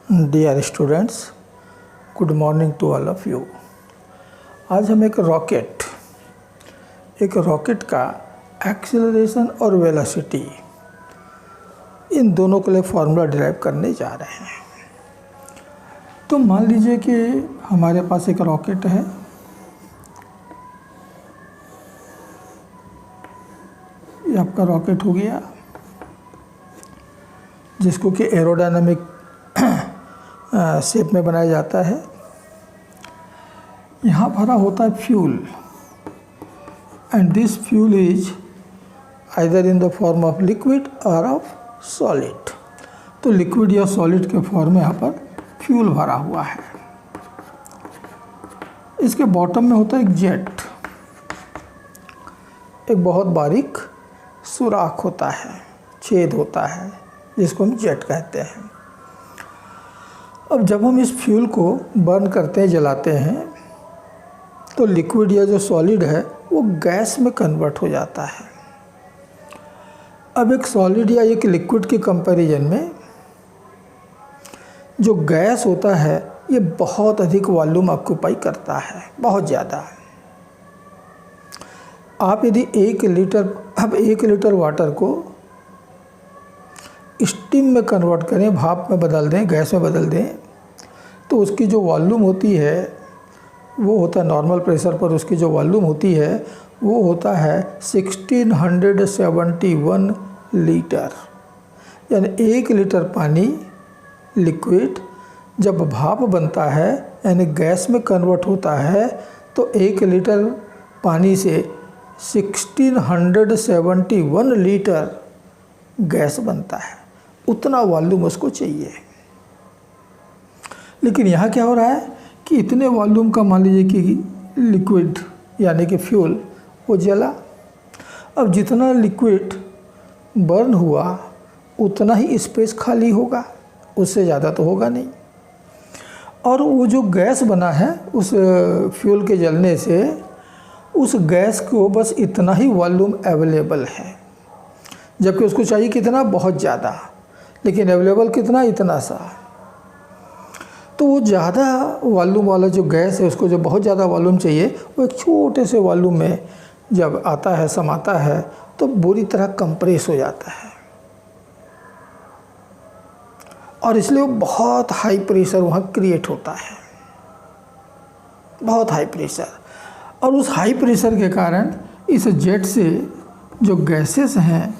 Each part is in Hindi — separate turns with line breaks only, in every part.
Dear students, good morning to all of you. आज हम एक रॉकेट का एक्सेलरेशन और वेलोसिटी इन दोनों के लिए फार्मूला डिराइव करने जा रहे हैं। तो मान लीजिए कि हमारे पास एक रॉकेट है, ये आपका रॉकेट हो गया, जिसको कि एरोडायनामिक शेप में बनाया जाता है। यहाँ भरा होता है fuel, and this fuel is either in the form of liquid और ऑफ सॉलिड। तो लिक्विड या सॉलिड के फॉर्म में यहाँ पर फ्यूल भरा हुआ है। इसके बॉटम में होता है एक जेट, एक बहुत बारीक सुराख होता है, छेद होता है, जिसको हम जेट कहते हैं। अब जब हम इस फ्यूल को बर्न करते हैं, जलाते हैं, तो लिक्विड या जो सॉलिड है वो गैस में कन्वर्ट हो जाता है। अब एक सॉलिड या एक लिक्विड के कंपैरिजन में जो गैस होता है ये बहुत अधिक वॉल्यूम ऑक्यूपाई करता है, बहुत ज़्यादा। आप यदि 1 लीटर वाटर को स्टीम में कन्वर्ट करें, भाप में बदल दें, गैस में बदल दें, तो उसकी जो वॉल्यूम होती है वो होता है नॉर्मल प्रेशर पर उसकी जो वॉल्यूम होती है वो होता है 1671 लीटर। यानी 1 लीटर पानी लिक्विड जब भाप बनता है यानी गैस में कन्वर्ट होता है तो 1 लीटर पानी से 1671 लीटर गैस बनता है। उतना वॉल्यूम उसको चाहिए। लेकिन यहाँ क्या हो रहा है कि इतने वॉल्यूम का मान लीजिए कि लिक्विड यानी कि फ्यूल वो जला। अब जितना लिक्विड बर्न हुआ उतना ही स्पेस खाली होगा, उससे ज़्यादा तो होगा नहीं। और वो जो गैस बना है उस फ्यूल के जलने से, उस गैस को बस इतना ही वॉल्यूम अवेलेबल है, जबकि उसको चाहिए कितना, बहुत ज़्यादा, लेकिन अवेलेबल कितना, इतना सा। तो वो ज़्यादा वॉल्यूम वाला जो गैस है उसको जो बहुत ज़्यादा वॉल्यूम चाहिए वो एक छोटे से वॉल्यूम में जब आता है, समाता है, तो बुरी तरह कंप्रेस हो जाता है। और इसलिए वो बहुत हाई प्रेशर वहाँ क्रिएट होता है, बहुत हाई प्रेशर। और उस हाई प्रेशर के कारण इस जेट से जो गैसेस हैं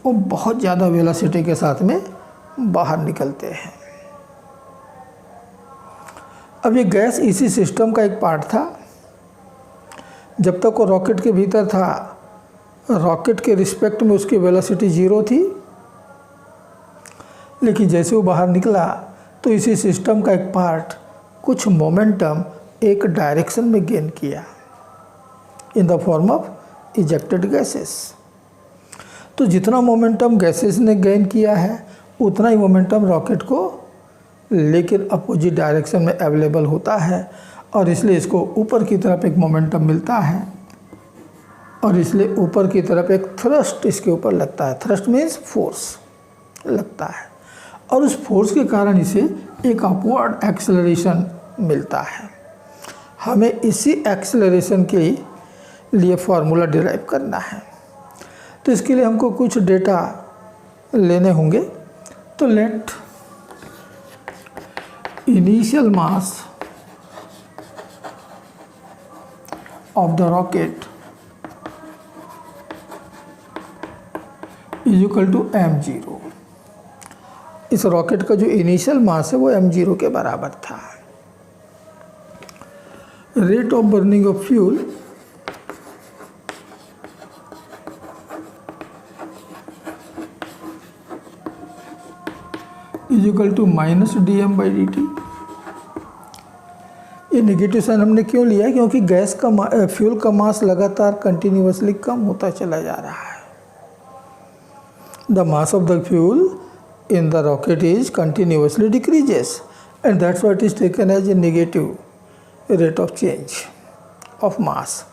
वो बहुत ज़्यादा वेलोसिटी के साथ में बाहर निकलते हैं। अब ये गैस इसी सिस्टम का एक पार्ट था। जब तक वो रॉकेट के भीतर था, रॉकेट के रिस्पेक्ट में उसकी वेलोसिटी 0 थी, लेकिन जैसे वो बाहर निकला तो इसी सिस्टम का एक पार्ट कुछ मोमेंटम एक डायरेक्शन में गेन किया in the form of ejected gases. तो जितना मोमेंटम गैसेस ने गेन किया है उतना ही मोमेंटम रॉकेट को लेकिन अपोजिट डायरेक्शन में अवेलेबल होता है, और इसलिए इसको ऊपर की तरफ एक मोमेंटम मिलता है, और इसलिए ऊपर की तरफ एक थ्रस्ट इसके ऊपर लगता है। थ्रस्ट मीन्स फोर्स लगता है, और उस फोर्स के कारण इसे एक अपवर्ड एक्सेलरेशन मिलता है। हमें इसी एक्सेलरेशन के लिए फार्मूला डिराइव करना है। तो इसके लिए हमको कुछ डेटा लेने होंगे। तो let initial mass of the rocket is equal to m0। इस रॉकेट का जो इनिशियल मास है वो m0 के बराबर था। Rate of burning of fuel is equal to -dm/dt। ये नेगेटिव साइन हमने क्यों लिया है? क्योंकि गैस का फ्यूल का मास लगातार कंटिन्यूसली कम होता चला जा रहा है। The mass of the fuel in the rocket is continuously decreases, and that's why it is taken as a negative rate of change of mass.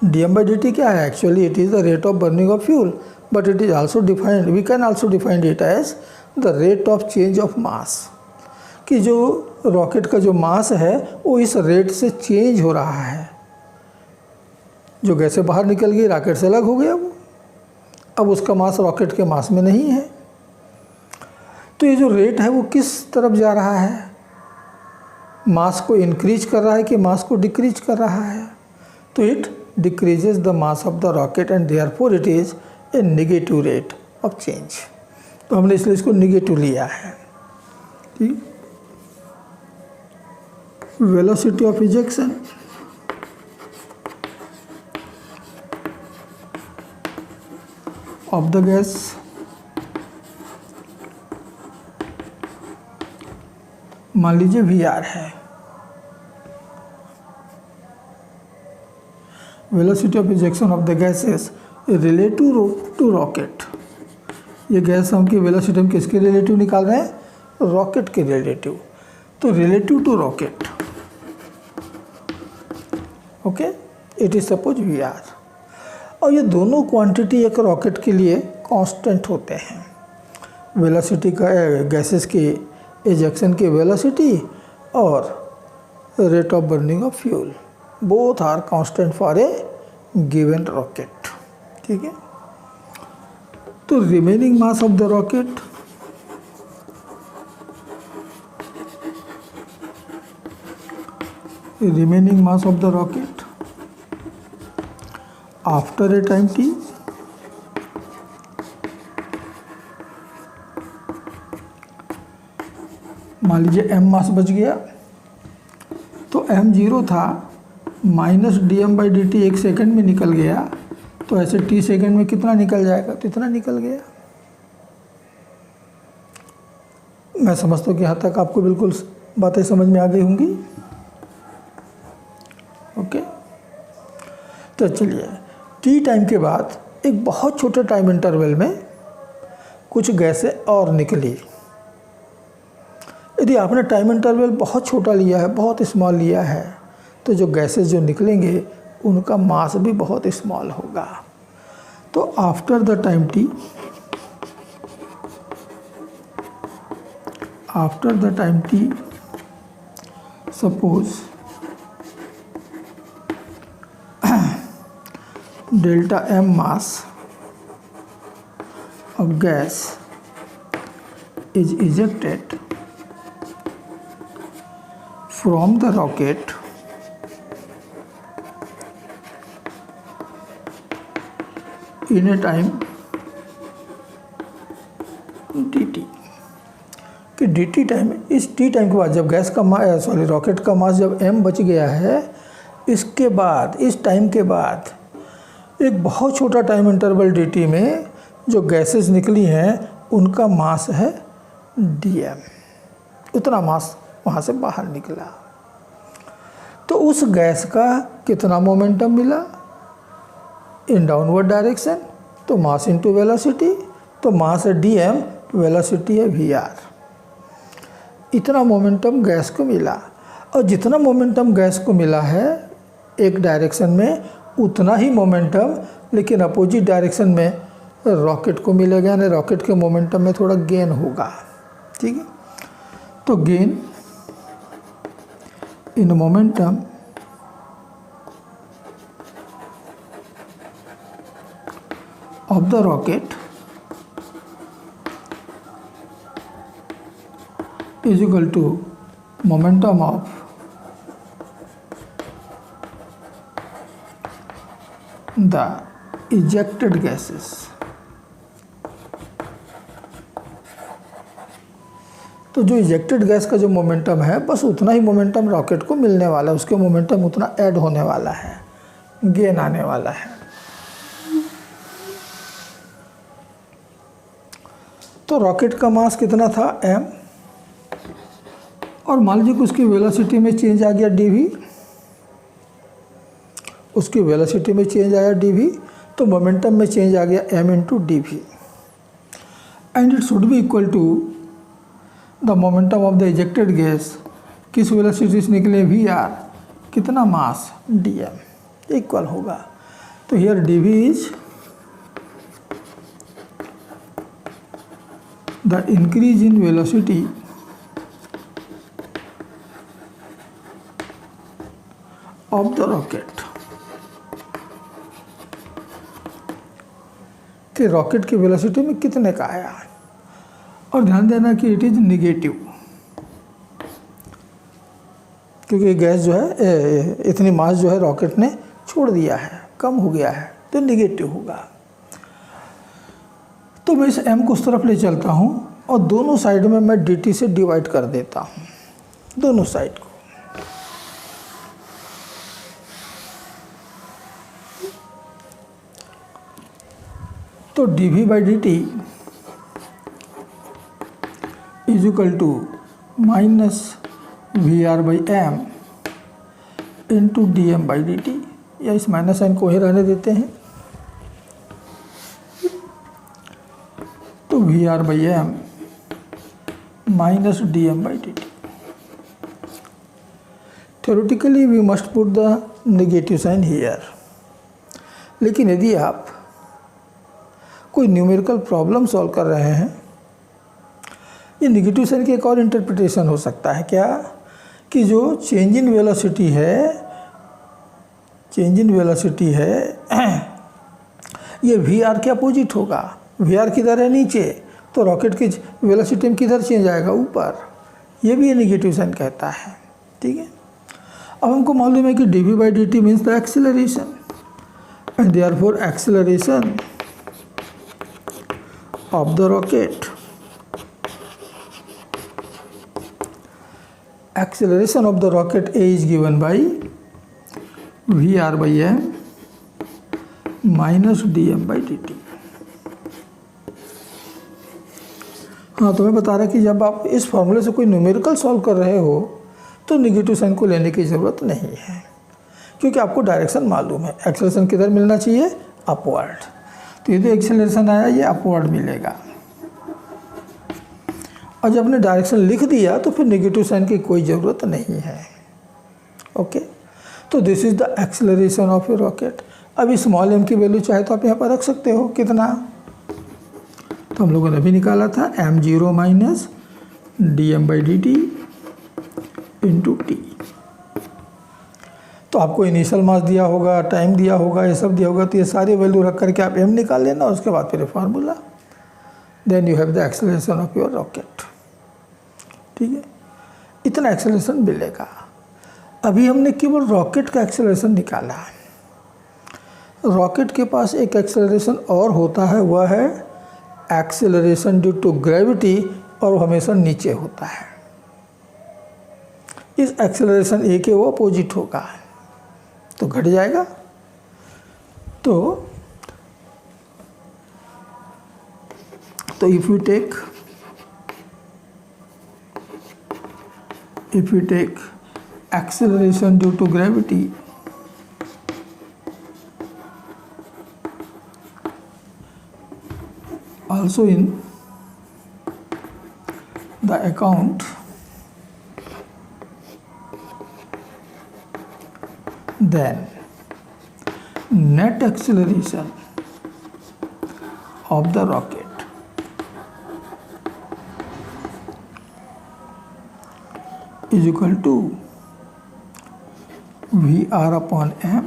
dm/dt क्या है? Actually it is the rate of burning of fuel, but it is also defined, we can also define it as the rate of change of mass. कि जो रॉकेट का जो मास है वो इस रेट से चेंज हो रहा है। जो गैसें बाहर निकल गई, रॉकेट से अलग हो गया वो, अब उसका मास रॉकेट के मास में नहीं है। तो ये जो रेट है वो किस तरफ जा रहा है, मास को इंक्रीज कर रहा है कि मास को डिक्रीज कर रहा है? तो it decreases the mass of the rocket and therefore it is a negative rate of change. तो हमने इसलिए इसको नेगेटिव लिया है। ठीक, velocity of ejection of the gas मान लीजिए VR है, velocity of ejection of the gases relative to rocket. ये गैस हम की वेलोसिटी हम किसके रिलेटिव निकाल रहे हैं? रॉकेट के रिलेटिव। तो relative to rocket, okay, it is suppose VR। और ये दोनों क्वांटिटी एक रॉकेट के लिए कांस्टेंट होते हैं। वेलोसिटी का गैसेस की इजेक्शन की वेलोसिटी और rate of burning of fuel, both are constant for a given rocket. ठीक है, तो remaining mass of the rocket after a time t, मान लीजिए m मास बच गया, तो m 0 था, माइनस dm/dt 1 सेकेंड में निकल गया, तो ऐसे t सेकेंड में कितना निकल जाएगा? तो इतना निकल गया। मैं समझता हूँ कि यहाँ तक आपको बिल्कुल बातें समझ में आ गई होंगी। ओके, तो चलिए, टी टाइम के बाद एक बहुत छोटे टाइम इंटरवल में कुछ गैसें और निकली। यदि आपने टाइम इंटरवल बहुत छोटा लिया है, बहुत स्मॉल लिया है, तो जो गैसेस जो निकलेंगे उनका मास भी बहुत स्मॉल होगा। तो after the time T suppose delta m mass of gas is ejected from the rocket in a time dt। कि dt टाइम, इस t टाइम के बाद जब गैस का रॉकेट का मास जब m बच गया है, इसके बाद, इस टाइम के बाद एक बहुत छोटा टाइम इंटरवल dt में जो गैसेस निकली हैं उनका मास है dm। उतना मास वहाँ से बाहर निकला। तो उस गैस का कितना मोमेंटम मिला? इन डाउनवर्ड डायरेक्शन, तो मास इनटू वेलोसिटी, तो मास है dm, वेलोसिटी है vr। इतना मोमेंटम गैस को मिला, और जितना मोमेंटम गैस को मिला है एक डायरेक्शन में, उतना ही मोमेंटम लेकिन अपोजिट डायरेक्शन में रॉकेट को मिलेगा, यानी रॉकेट के मोमेंटम में थोड़ा गेन होगा। ठीक है, तो gain in momentum of the rocket is equal to momentum of the ejected gases। तो जो इजेक्टेड गैस का जो मोमेंटम है, बस उतना ही मोमेंटम रॉकेट को मिलने वाला है, उसके मोमेंटम उतना ऐड होने वाला है, गेन आने वाला है। तो रॉकेट का मास कितना था? m, और मान लीजिए कि उसकी वेलोसिटी में चेंज आ गया dv, उसकी वेलोसिटी में चेंज आया dv, तो मोमेंटम में चेंज आ गया m into dv, and it should be equal to the momentum of the ejected gas, किस वेलोसिटी से निकले vr, कितना मास dm, इक्वल होगा। तो here dv is the increase in velocity of the rocket, कि रॉकेट की वेलोसिटी में कितने का आया। और ध्यान देना कि इट इज निगेटिव, क्योंकि गैस जो है इतनी मास जो है रॉकेट ने छोड़ दिया है, कम हो गया है, तो निगेटिव होगा। तो मैं इस m को उस तरफ ले चलता हूँ और दोनों साइड में मैं dt से डिवाइड कर देता हूँ, दोनों साइड को। तो dv by dt is equal to minus V R by M into D M by D T, या इस माइनस साइन को ही रहने देते हैं। तो V R by M minus D M by D T. Theoretically we must put the negative sign here, लेकिन यदि आप कोई न्यूमेरिकल प्रॉब्लम सॉल्व कर रहे हैं, ये नेगेटिव साइन की एक और इंटरप्रिटेशन हो सकता है क्या, कि जो चेंज इन वेलोसिटी है ये वी आर के अपोजिट होगा। वी आर किधर है, नीचे, तो रॉकेट की वेलोसिटी में किधर चेंज आएगा, ऊपर। ये भी ये नेगेटिव साइन कहता है, ठीक है। अब हमको मालूम है कि dv by dt means the acceleration, and therefore acceleration of the rocket, acceleration of the rocket A is given by VR by m minus dm by dt। हाँ, तो मैं बता रहा कि जब आप इस फॉर्मूले से कोई न्यूमेरिकल सॉल्व कर रहे हो तो नेगेटिव साइन को लेने की ज़रूरत नहीं है, क्योंकि आपको डायरेक्शन मालूम है। एक्सेलरेशन किधर मिलना चाहिए, अपवर्ड। तो ये जो एक्सेलरेशन आया ये अपवर्ड मिलेगा, और जब आपने डायरेक्शन लिख दिया तो फिर नेगेटिव साइन की कोई ज़रूरत नहीं है। ओके, तो this is the acceleration of a rocket. अब इस स्मॉल m की वैल्यू चाहे तो आप यहाँ पर रख सकते हो, कितना, तो हम लोगों ने अभी निकाला था m0 minus D M by D T into T. तो आपको इनिशियल मास दिया होगा, टाइम दिया होगा, ये सब दिया होगा, तो ये सारी वैल्यू रख करके आप m निकाल लेना, उसके बाद फिर formula, then you have the acceleration of your rocket. ठीक है, इतना एक्सेलरेशन मिलेगा। अभी हमने केवल रॉकेट का एक्सेलरेशन निकाला है। रॉकेट के पास एक एक्सेलरेशन और होता है, वह है एक्सेलरेशन ड्यू टू ग्रेविटी, और वो हमेशा नीचे होता है। इस एक्सेलरेशन ए के वो अपोजिट होगा, तो घट जाएगा। तो if we take acceleration due to gravity, also in the account, then net acceleration of the rocket is equal to VR upon m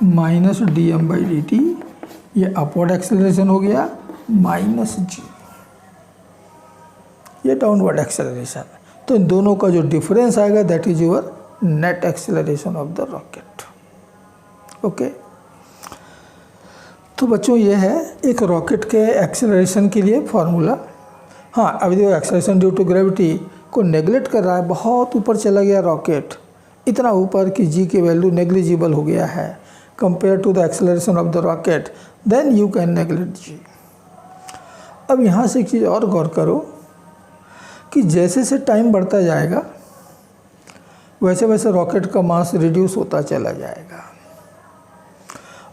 minus D M by D T. ये अपवर्ड एक्सेलरेशन हो गया, माइनस जी ये डाउनवर्ड एक्सेलरेशन। तो इन दोनों का जो डिफरेंस आएगा that is your net acceleration of the rocket. Okay, तो बच्चों ये है एक रॉकेट के एक्सेलरेशन के लिए फॉर्मूला। हाँ, अभी देखो एक्सेलरेशन ड्यू टू ग्रेविटी को नेगलेक्ट कर रहा है, बहुत ऊपर चला गया रॉकेट, इतना ऊपर कि जी की वैल्यू नेग्लिजिबल हो गया है compare to the acceleration of the rocket, then you can neglect G. अब यहाँ से एक चीज़ और गौर करो कि जैसे से टाइम बढ़ता जाएगा वैसे वैसे रॉकेट का मास रिड्यूस होता चला जाएगा,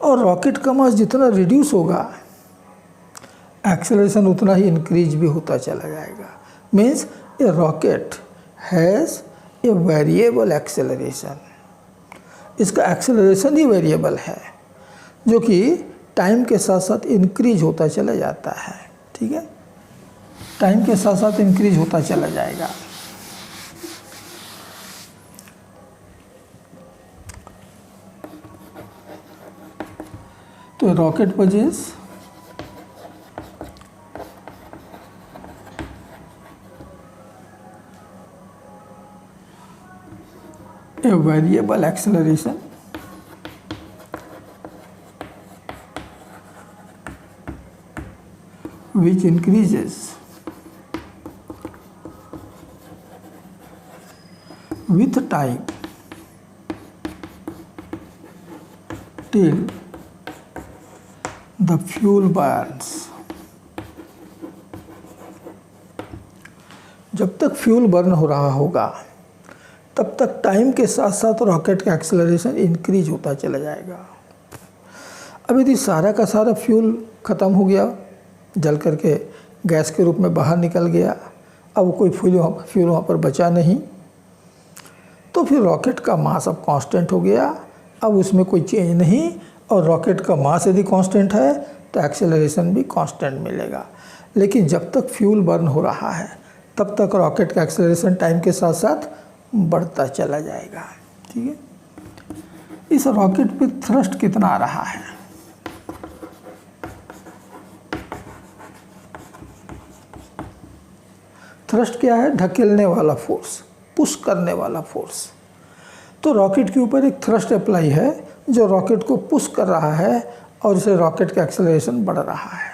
और रॉकेट का मास जितना रिड्यूस होगा एक्सेलरेशन उतना ही इंक्रीज भी होता चला जाएगा। Means A rocket has a variable acceleration, इसका एक्सेलरेशन ही वेरिएबल है जो कि टाइम के साथ साथ इंक्रीज होता चला जाता है। ठीक है, टाइम के साथ साथ इंक्रीज होता चला जाएगा। तो rocket possess a variable acceleration which increases with time till the fuel burns। जब तक फ्यूल बर्न हो रहा होगा तब तक टाइम के साथ साथ रॉकेट का एक्सेलरेशन इंक्रीज होता चला जाएगा। अब यदि सारा का सारा फ्यूल ख़त्म हो गया, जल करके गैस के रूप में बाहर निकल गया, अब कोई फ्यूल वहाँ पर बचा नहीं, तो फिर रॉकेट का मास अब कांस्टेंट हो गया, अब उसमें कोई चेंज नहीं, और रॉकेट का मास यदि कांस्टेंट है तो एक्सेलरेशन भी कांस्टेंट मिलेगा। लेकिन जब तक फ्यूल बर्न हो रहा है तब तक रॉकेट का एक्सेलरेशन टाइम के साथ साथ बढ़ता चला जाएगा। ठीक है, इस रॉकेट पे थ्रस्ट कितना आ रहा है? थ्रस्ट क्या है? ढकेलने वाला फोर्स, पुश करने वाला फोर्स। तो रॉकेट के ऊपर एक थ्रस्ट अप्लाई है जो रॉकेट को पुश कर रहा है और इसे रॉकेट का एक्सेलरेशन बढ़ रहा है,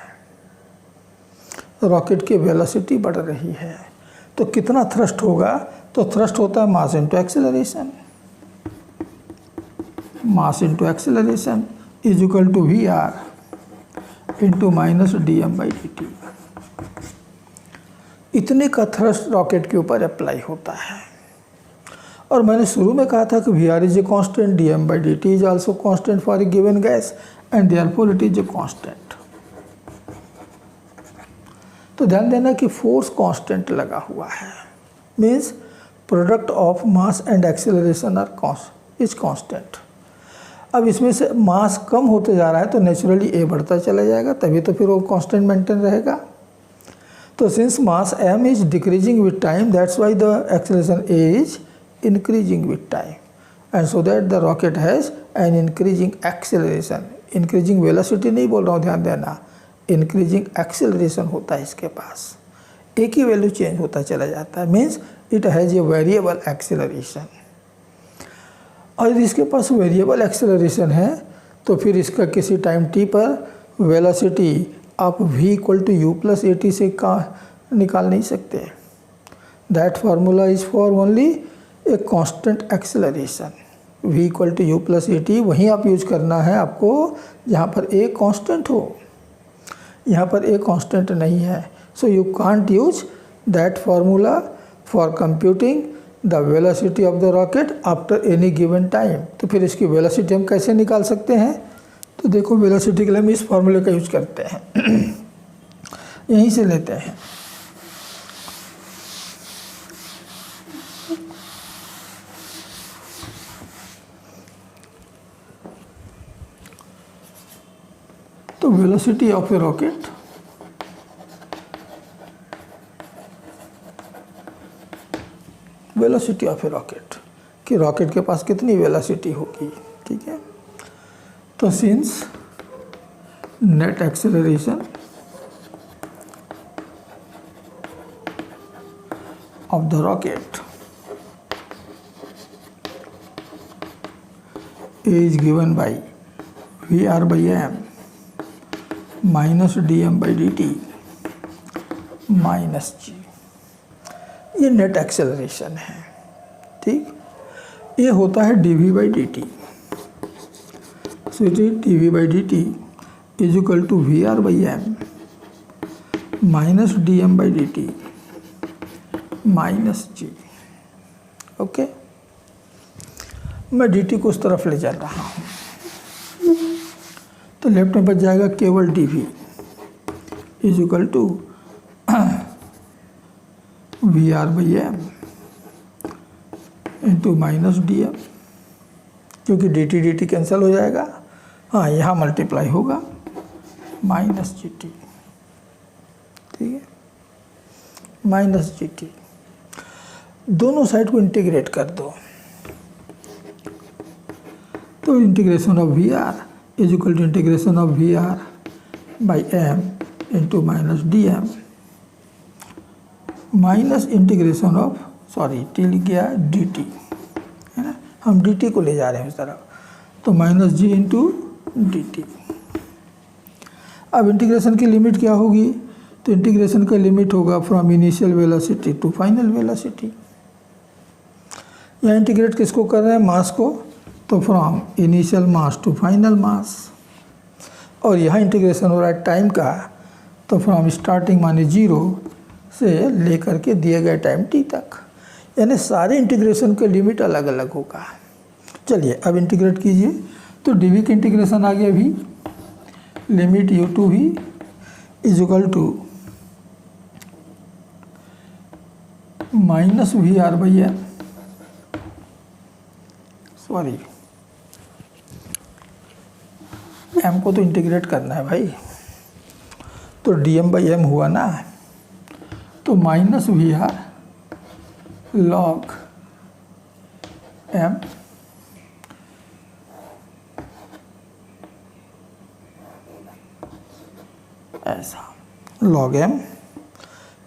रॉकेट की वेलोसिटी बढ़ रही है। तो कितना थ्रस्ट होगा? तो थ्रस्ट होता है mass into acceleration. Mass into acceleration is equal to V R into minus D M by D T. इतने का थ्रस्ट रॉकेट के ऊपर अप्लाई होता है। और मैंने शुरू में कहा था कि V R is a constant, D M by D T is also constant for a given gas and therefore it is a constant. तो ध्यान देना कि फोर्स कांस्टेंट लगा हुआ है, means product of mass and acceleration are is constant. अब इसमें से मास कम होते जा रहा है तो नेचुरली ए बढ़ता चला जाएगा, तभी तो फिर वो कांस्टेंट मेंटेन रहेगा। तो since mass m is decreasing with time, that's why the acceleration a is increasing with time, and so that the rocket has an increasing acceleration. Increasing velocity नहीं बोल रहा हूँ, ध्यान देना, इंक्रीजिंग एक्सेलरेशन होता है इसके पास, एक ही वैल्यू चेंज होता चला जाता है, means it has a variable acceleration. और यदि इसके पास वेरिएबल एक्सेलरेशन है तो फिर इसका किसी टाइम t पर वेलोसिटी आप v equal to U plus A T से निकाल नहीं सकते। That formula is for only a constant acceleration. v equal to U plus A T वहीं आप यूज करना है आपको जहाँ पर a कांस्टेंट हो, यहाँ पर a कांस्टेंट नहीं है। So you can't use that formula for computing the velocity of the rocket after any given time. तो फिर इसकी वेलोसिटी हम कैसे निकाल सकते हैं? तो देखो, वेलोसिटी के लिए हम इस फार्मूले का यूज करते हैं यहीं से लेते हैं। तो velocity of a rocket velocity of a rocket कि रॉकेट के पास कितनी वेलोसिटी होगी। ठीक है, तो since net acceleration of the rocket is given by VR by m minus D M by D T minus G, ये नेट एक्सेलरेशन है। ठीक, ये होता है D V by D T. So it is D V by D T is equal to V R by M minus D M by D T minus G. Okay, मैं डी टी को उस तरफ ले चल रहा हूँ, तो लेफ्ट में बच जाएगा केवल D V is equal to V R by M into minus D M, क्योंकि डी टी कैंसिल हो जाएगा। हाँ, यहाँ मल्टीप्लाई होगा माइनस जी टी। ठीक है, माइनस जी टी, दोनों साइड को इंटीग्रेट कर दो। तो integration of V R is equal to integration of V R by M into minus D M minus integration of, sorry T लिख गया डी टी, है ना, हम डी टी को ले जा रहे हैं उस तरफ, तो minus G into D T. अब इंटीग्रेशन की लिमिट क्या होगी, तो इंटीग्रेशन का लिमिट होगा from initial velocity to final velocity. यहाँ इंटीग्रेट किसको कर रहे हैं, मास को, तो from initial mass to final mass. और यहाँ इंटीग्रेशन हो रहा है टाइम का, तो फ्रॉम स्टार्टिंग माने 0 से लेकर के दिए गए टाइम t तक, यानी सारे इंटीग्रेशन का लिमिट अलग अलग होगा। चलिए अब इंटीग्रेट कीजिए, तो dv की इंटीग्रेशन आ गया भी, limit u to v is equal to minus V R by M, sorry m को तो इंटीग्रेट करना है भाई, तो dm बाई एम हुआ ना, तो minus V R log M ऐसा, लॉग एम,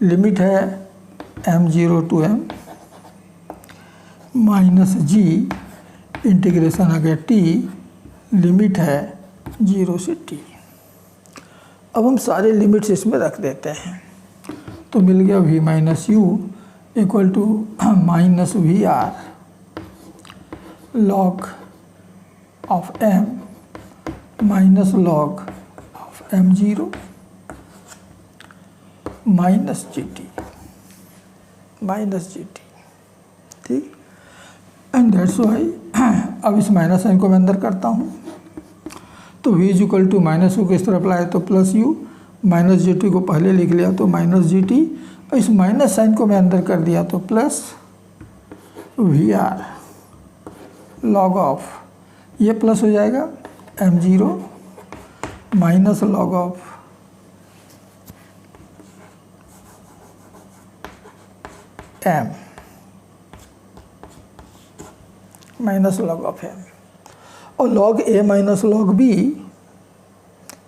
लिमिट है m0 to m minus G, integration आ गया t, लिमिट है 0 से t। अब हम सारे लिमिट्स इसमें रख देते हैं, तो मिल गया v minus U equal to minus V R log of m minus log of m0 minus G T, ठीक। एंड दैट्स वाई, अब इस माइनस साइन को मैं अंदर करता हूँ, तो v is equal to minus U किस तरफ लाए, तो plus U, minus G T को पहले लिख लिया तो माइनस जी टी, और इस माइनस साइन को मैं अंदर कर दिया तो plus V R log of, ये प्लस हो जाएगा m0 minus log of m minus log of m, और log a minus log b,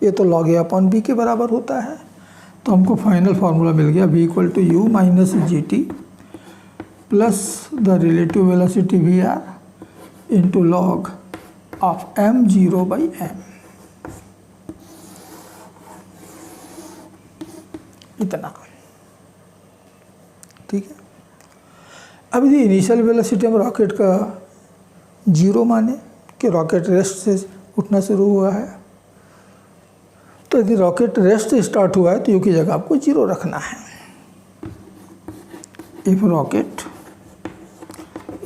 ये तो लॉग a अपॉन b के बराबर होता है, तो हमको फाइनल फार्मूला मिल गया v equal to U minus G T plus the relative velocity V R into log of m0 by m, इतना, ठीक है। अब यदि इनिशियल वेलोसिटी हम रॉकेट का 0 माने कि रॉकेट रेस्ट से उठना शुरू हुआ है, तो यदि रॉकेट रेस्ट से स्टार्ट हुआ है तो यू की जगह आपको 0 रखना है। If rocket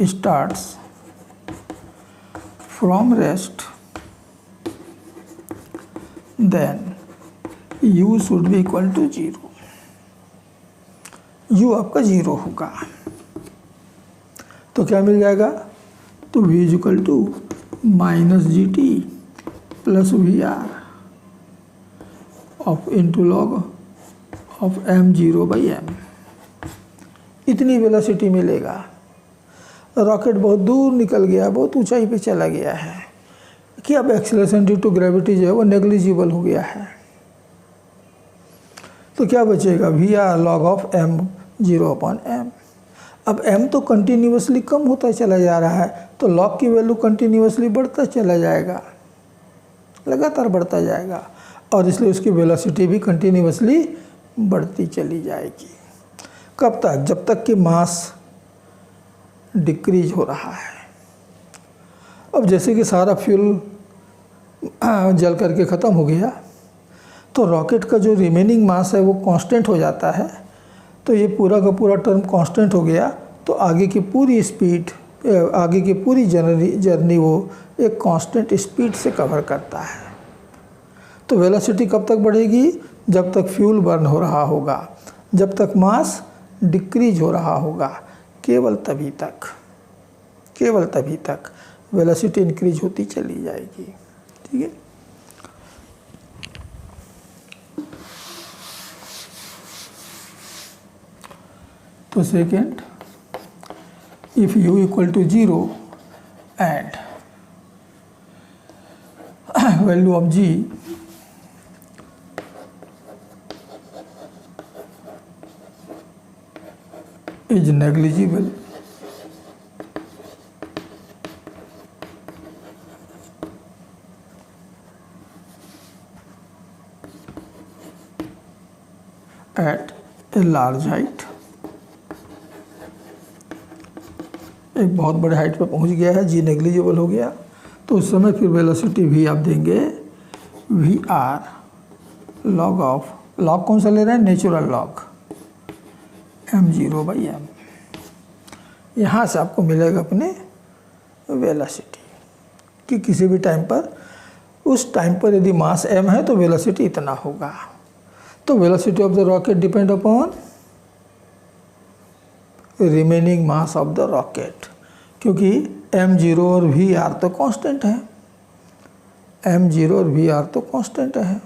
starts from rest then u should be equal to 0, u आपका 0 होगा, तो क्या मिल जाएगा, तो v is equal to minus G T plus V R of into log of m0 by m, इतनी वेलोसिटी मिलेगा। रॉकेट बहुत दूर निकल गया, बहुत ऊंचाई पे चला गया है कि अब एक्सेलरेशन ड्यू टू ग्रेविटी जो है वो नेग्लिजिबल हो गया है, तो क्या बचेगा, V R log of m0 upon m। अब m तो कंटिन्यूसली कम होता चला जा रहा है, तो लॉग की वैल्यू कंटिन्यूसली बढ़ता चला जाएगा, लगातार बढ़ता जाएगा, और इसलिए उसकी वेलोसिटी भी कंटिन्यूसली बढ़ती चली जाएगी। कब तक, जब तक कि मास डिक्रीज हो रहा है। अब जैसे कि सारा फ्यूल जल करके ख़त्म हो गया, तो रॉकेट का जो रिमेनिंग मास है वो कांस्टेंट हो जाता है, तो ये पूरा का पूरा टर्म कांस्टेंट हो गया, तो आगे की पूरी स्पीड, आगे की पूरी जर्नी वो एक कांस्टेंट स्पीड से कवर करता है। तो वेलोसिटी कब तक बढ़ेगी, जब तक फ्यूल बर्न हो रहा होगा, जब तक मास डिक्रीज हो रहा होगा, केवल तभी तक वेलोसिटी इंक्रीज होती चली जाएगी, ठीक है। तो second, if u equal to 0 and value of G is negligible. At a large height, एक बहुत बड़े हाइट पे पहुंच गया है, जी नेग्लिजिबल हो गया, तो उस समय फिर वेलोसिटी v आप देंगे V R log of, log कौन सा ले रहे हैं, नेचुरल लॉग m0/m। यहाँ से आपको मिलेगा अपने वेलोसिटी कि किसी भी टाइम पर, उस टाइम पर यदि मास m है तो वेलोसिटी इतना होगा। तो velocity of the rocket depend upon remaining mass of the rocket, क्योंकि m0 और vr तो कांस्टेंट है, m0 और vr तो कांस्टेंट है,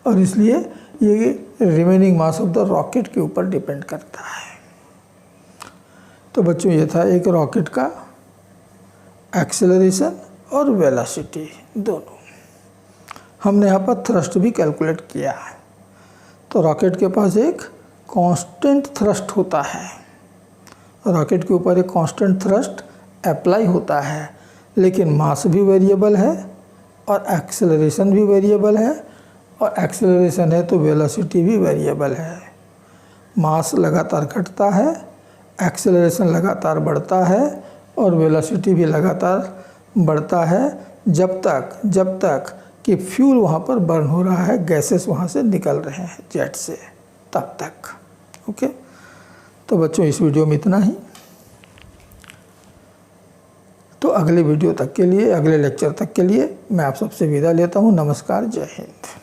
और इसलिए ये remaining mass of the rocket के ऊपर डिपेंड करता है। तो बच्चों ये था एक रॉकेट का एक्सेलरेशन और वेलोसिटी दोनों। हमने यहाँ पर थ्रस्ट भी कैलकुलेट किया है। तो रॉकेट के पास एक कांस्टेंट थ्रस्ट होता है, रॉकेट के ऊपर एक कांस्टेंट थ्रस्ट अप्लाई होता है, लेकिन मास भी वेरिएबल है और एक्सेलरेशन भी वेरिएबल है, और एक्सेलरेशन है तो वेलोसिटी भी वेरिएबल है। मास लगातार घटता है, एक्सेलरेशन लगातार बढ़ता है, और वेलोसिटी भी लगातार बढ़ता है जब तक कि फ्यूल वहाँ पर बर्न हो रहा है, गैसेस वहाँ से निकल रहे हैं जेट से, तब तक। ओके, तो बच्चों इस वीडियो में इतना ही। तो अगले वीडियो तक के लिए, अगले लेक्चर तक के लिए मैं आप सबसे विदा लेता हूँ। नमस्कार, जय हिंद।